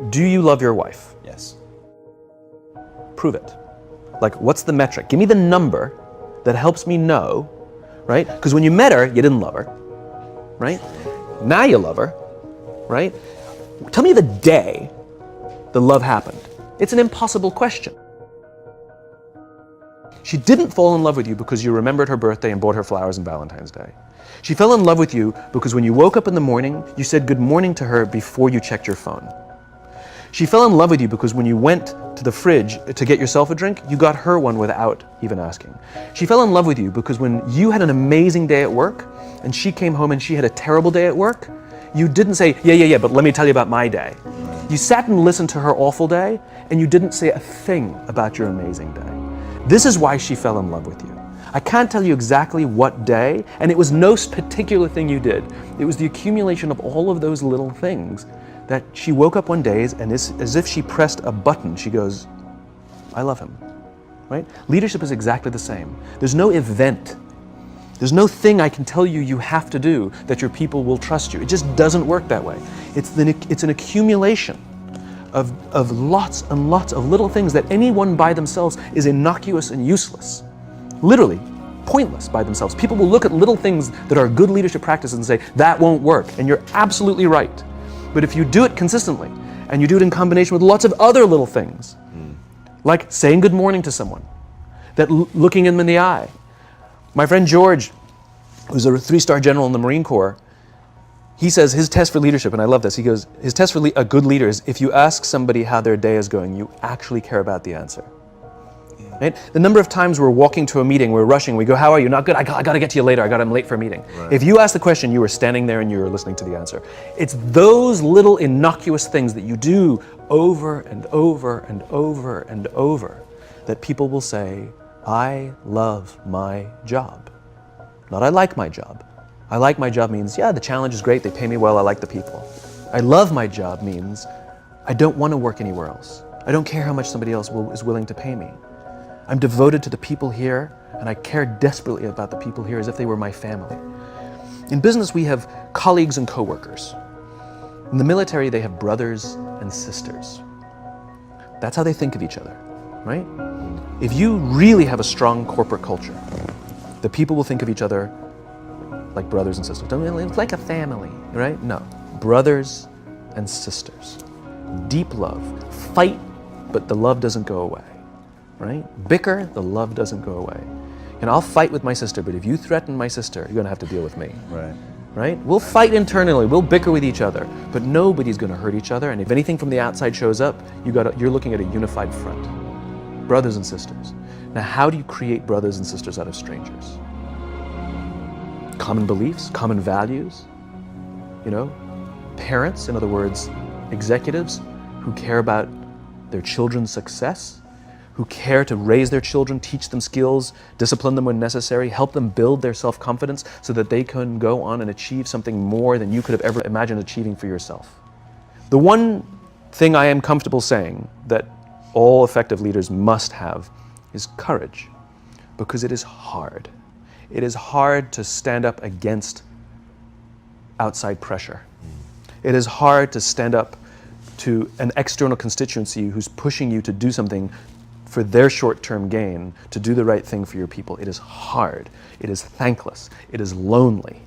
Do you love your wife? Yes. Prove it. Like, what's the metric? Give me the number that helps me know, right? Because when you met her, you didn't love her, right? Now you love her, right? Tell me the day the love happened. It's an impossible question. She didn't fall in love with you because you remembered her birthday and bought her flowers on Valentine's Day. She fell in love with you because when you woke up in the morning, you said good morning to her before you checked your phone. She fell in love with you because when you went to the fridge to get yourself a drink, you got her one without even asking. She fell in love with you because when you had an amazing day at work and she came home and she had a terrible day at work, you didn't say, yeah, but let me tell you about my day. You sat and listened to her awful day and you didn't say a thing about your amazing day. This is why she fell in love with you. I can't tell you exactly what day, and it was no particular thing you did. It was the accumulation of all of those little things that she woke up one day and as if she pressed a button, she goes, I love him, right? Leadership is exactly the same. There's no event. There's no thing I can tell you you have to do that your people will trust you. It just doesn't work that way. It's an accumulation of lots and lots of little things that anyone by themselves is innocuous and useless. Literally, pointless by themselves. People will look at little things that are good leadership practices and say, that won't work. And you're absolutely right. But if you do it consistently, and you do it in combination with lots of other little things, like saying good morning to someone, that looking them in the eye. My friend George, who's a 3-star general in the Marine Corps, he says his test for leadership, and I love this, he goes, his test for a good leader is if you ask somebody how their day is going, you actually care about the answer. Right? The number of times we're walking to a meeting, we're rushing, we go, how are you? Not good, I got to get to you later, I'm late for a meeting. Right. If you ask the question, you were standing there and you were listening to the answer. It's those little innocuous things that you do over and over and over and over that people will say, I love my job. Not I like my job. I like my job means, yeah, the challenge is great, they pay me well, I like the people. I love my job means, I don't want to work anywhere else. I don't care how much somebody else is willing to pay me. I'm devoted to the people here, and I care desperately about the people here as if they were my family. In business, we have colleagues and coworkers. In the military, they have brothers and sisters. That's how they think of each other, right? If you really have a strong corporate culture, the people will think of each other like brothers and sisters. It's like a family, right? No, brothers and sisters. Deep love. Fight, but the love doesn't go away. Right? Bicker, the love doesn't go away. And I'll fight with my sister, but if you threaten my sister, you're gonna have to deal with me. Right. Right? We'll fight internally, we'll bicker with each other, but nobody's gonna hurt each other, and if anything from the outside shows up, you're looking at a unified front. Brothers and sisters. Now, how do you create brothers and sisters out of strangers? Common beliefs, common values, parents, in other words, executives who care about their children's success, who care to raise their children, teach them skills, discipline them when necessary, help them build their self-confidence so that they can go on and achieve something more than you could have ever imagined achieving for yourself. The one thing I am comfortable saying that all effective leaders must have is courage, because it is hard. It is hard to stand up against outside pressure. It is hard to stand up to an external constituency who's pushing you to do something for their short-term gain, to do the right thing for your people. It is hard. It is thankless. It is lonely.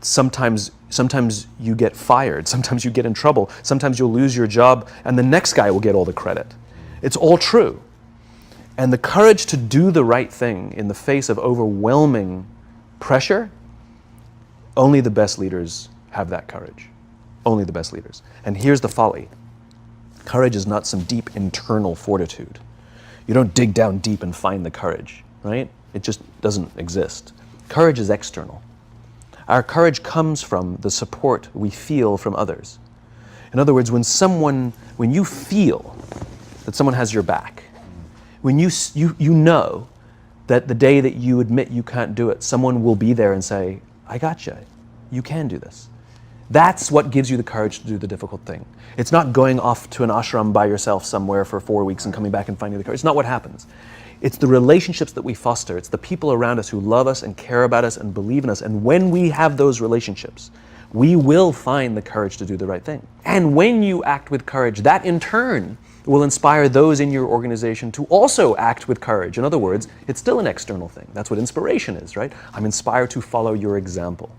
Sometimes you get fired. Sometimes you get in trouble. Sometimes you'll lose your job and the next guy will get all the credit. It's all true. And the courage to do the right thing in the face of overwhelming pressure, only the best leaders have that courage. Only the best leaders. And here's the folly. Courage is not some deep internal fortitude. You don't dig down deep and find the courage, right? It just doesn't exist. Courage is external. Our courage comes from the support we feel from others. In other words, when you feel that someone has your back, when you know that the day that you admit you can't do it, someone will be there and say, I got you. You can do this. That's what gives you the courage to do the difficult thing. It's not going off to an ashram by yourself somewhere for 4 weeks and coming back and finding the courage. It's not what happens. It's the relationships that we foster. It's the people around us who love us and care about us and believe in us. And when we have those relationships, we will find the courage to do the right thing. And when you act with courage, that in turn will inspire those in your organization to also act with courage. In other words, it's still an external thing. That's what inspiration is, right? I'm inspired to follow your example.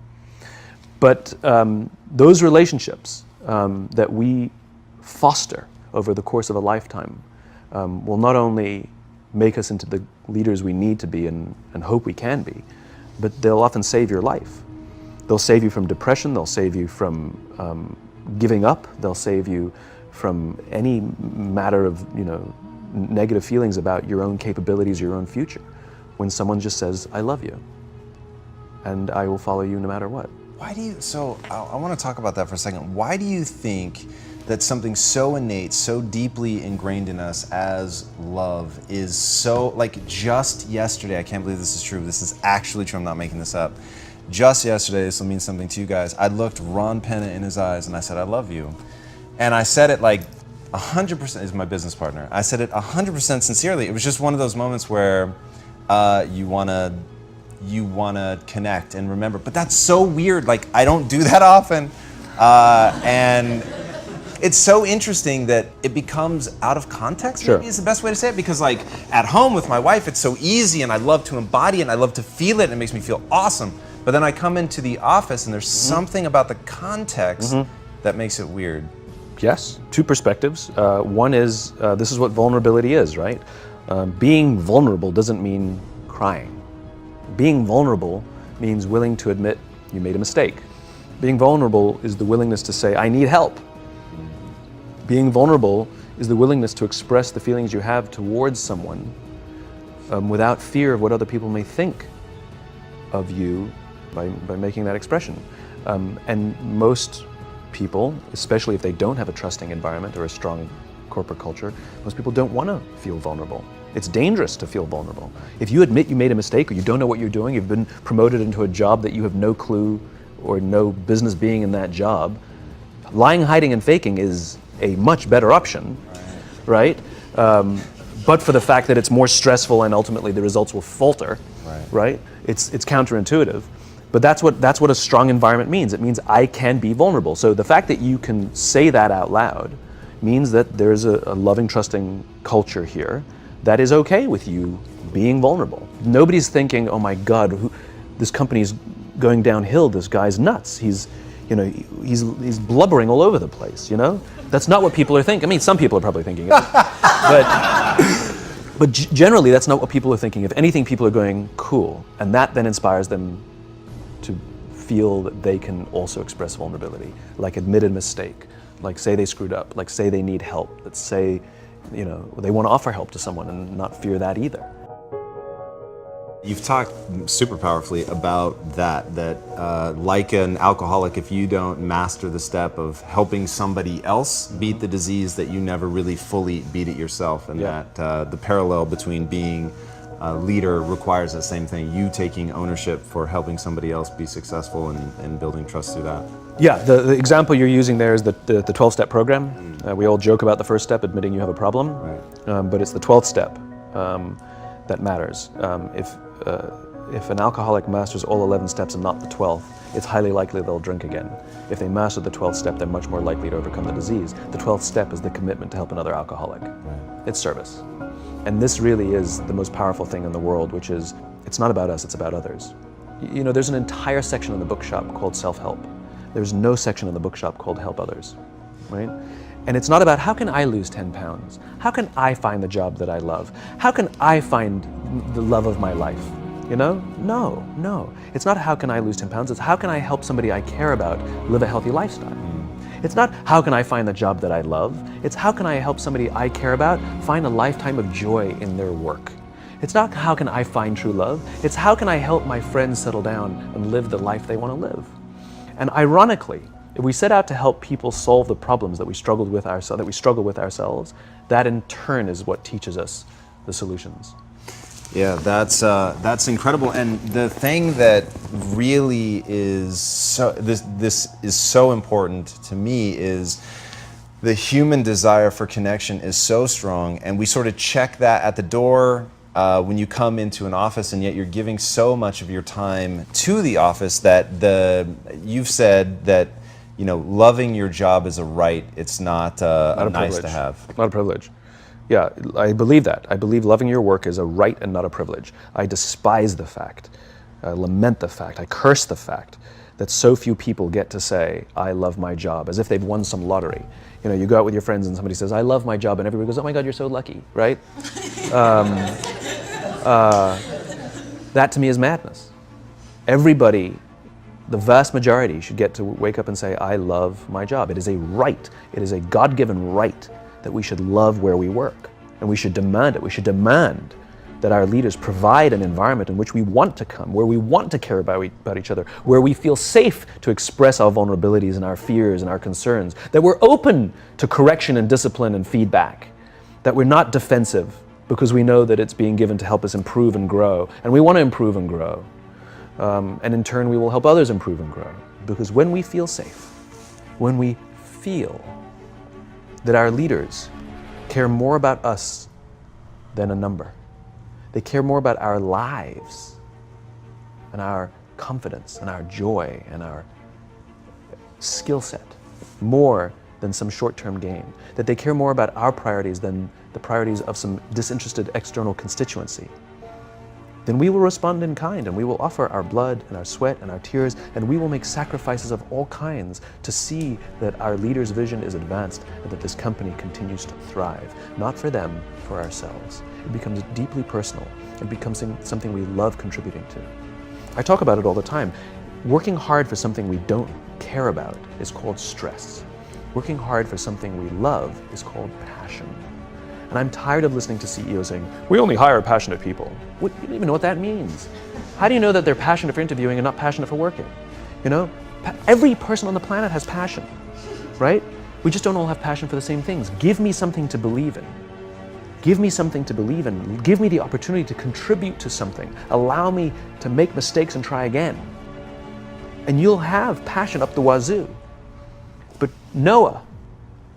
But those relationships that we foster over the course of a lifetime will not only make us into the leaders we need to be and hope we can be, but they'll often save your life. They'll save you from depression, they'll save you from giving up, they'll save you from any matter of negative feelings about your own capabilities, your own future. When someone just says, I love you, and I will follow you no matter what. So I want to talk about that for a second. Why do you think that something so innate, so deeply ingrained in us as love is so, like just yesterday, I can't believe this is true, this is actually true, I'm not making this up. Just yesterday, this will mean something to you guys, I looked Ron Pennant in his eyes and I said, I love you. And I said it like 100%, is my business partner. I said it 100% sincerely. It was just one of those moments where you wanna connect and remember. But that's so weird, like I don't do that often. And it's so interesting that it becomes out of context, Sure. maybe is the best way to say it, because like at home with my wife, it's so easy and I love to embody it and I love to feel it and it makes me feel awesome. But then I come into the office and there's something about the context that makes it weird. Yes, two perspectives. One is, this is what vulnerability is, right? Being vulnerable doesn't mean crying. Being vulnerable means willing to admit you made a mistake. Being vulnerable is the willingness to say, I need help. Being vulnerable is the willingness to express the feelings you have towards someone without fear of what other people may think of you by making that expression. And most people, especially if they don't have a trusting environment or a strong corporate culture, most people don't want to feel vulnerable. It's dangerous to feel vulnerable. If you admit you made a mistake or you don't know what you're doing, you've been promoted into a job that you have no clue or no business being in that job, lying, hiding, and faking is a much better option, right? But for the fact that it's more stressful and ultimately the results will falter, right? It's counterintuitive. But that's what a strong environment means. It means I can be vulnerable. So the fact that you can say that out loud means that there's a loving, trusting culture here that is okay with you being vulnerable. Nobody's thinking, oh my God, this company's going downhill, this guy's nuts. He's blubbering all over the place, That's not what people are thinking. I mean, some people are probably thinking it. But generally, that's not what people are thinking. If anything, people are going, cool. And that then inspires them to feel that they can also express vulnerability, like admit a mistake, like say they screwed up, like say they need help, let's say, they want to offer help to someone and not fear that either. You've talked super powerfully about that like an alcoholic, if you don't master the step of helping somebody else beat the disease, that you never really fully beat it yourself, and that the parallel between being a leader requires that same thing, you taking ownership for helping somebody else be successful and building trust through that. Yeah, the example you're using there is the 12-step program. We all joke about the first step, admitting you have a problem, but it's the 12th step that matters. If an alcoholic masters all 11 steps and not the 12th, it's highly likely they'll drink again. If they master the 12th step, they're much more likely to overcome the disease. The 12th step is the commitment to help another alcoholic. It's service. And this really is the most powerful thing in the world, which is, it's not about us, it's about others. There's an entire section in the bookshop called self-help. There's no section in the bookshop called help others, right? And it's not about how can I lose 10 pounds? How can I find the job that I love? How can I find the love of my life? No. It's not how can I lose 10 pounds, it's how can I help somebody I care about live a healthy lifestyle. It's not how can I find the job that I love, it's how can I help somebody I care about find a lifetime of joy in their work. It's not how can I find true love, it's how can I help my friends settle down and live the life they want to live. And ironically, if we set out to help people solve the problems that we struggle with ourselves, that in turn is what teaches us the solutions. Yeah, that's incredible. And the thing that really is this is so important to me is the human desire for connection is so strong, and we sort of check that at the door when you come into an office, and yet you're giving so much of your time to the office that you've said that, you know, loving your job is a right. It's not a nice to have. Not a privilege. Yeah, I believe that. I believe loving your work is a right and not a privilege. I despise the fact, I lament the fact, I curse the fact that so few people get to say, I love my job, as if they've won some lottery. You know, you go out with your friends and somebody says, I love my job, and everybody goes, oh my God, you're so lucky, right? That to me is madness. Everybody, the vast majority, should get to wake up and say, I love my job. It is a right. It is a God-given right that we should love where we work. And we should demand it. We should demand that our leaders provide an environment in which we want to come, where we want to care about each other, where we feel safe to express our vulnerabilities and our fears and our concerns, that we're open to correction and discipline and feedback, that we're not defensive because we know that it's being given to help us improve and grow, and we want to improve and grow. And in turn, we will help others improve and grow. Because when we feel safe, when we feel that our leaders care more about us than a number, they care more about our lives and our confidence and our joy and our skill set, more than some short-term gain, that they care more about our priorities than the priorities of some disinterested external constituency, then we will respond in kind, and we will offer our blood and our sweat and our tears, and we will make sacrifices of all kinds to see that our leader's vision is advanced and that this company continues to thrive, not for them, for ourselves. It becomes deeply personal. It becomes something we love contributing to. I talk about it all the time. Working hard for something we don't care about is called stress. Working hard for something we love is called passion. And I'm tired of listening to CEOs saying, we only hire passionate people. You don't even know what that means. How do you know that they're passionate for interviewing and not passionate for working? You know, every person on the planet has passion, right? We just don't all have passion for the same things. Give me something to believe in. Give me something to believe in. Give me the opportunity to contribute to something. Allow me to make mistakes and try again. And you'll have passion up the wazoo. But Noah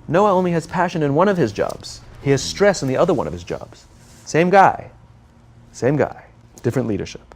only has passion in one of his jobs. He has stress in the other one of his jobs. Same guy, different leadership.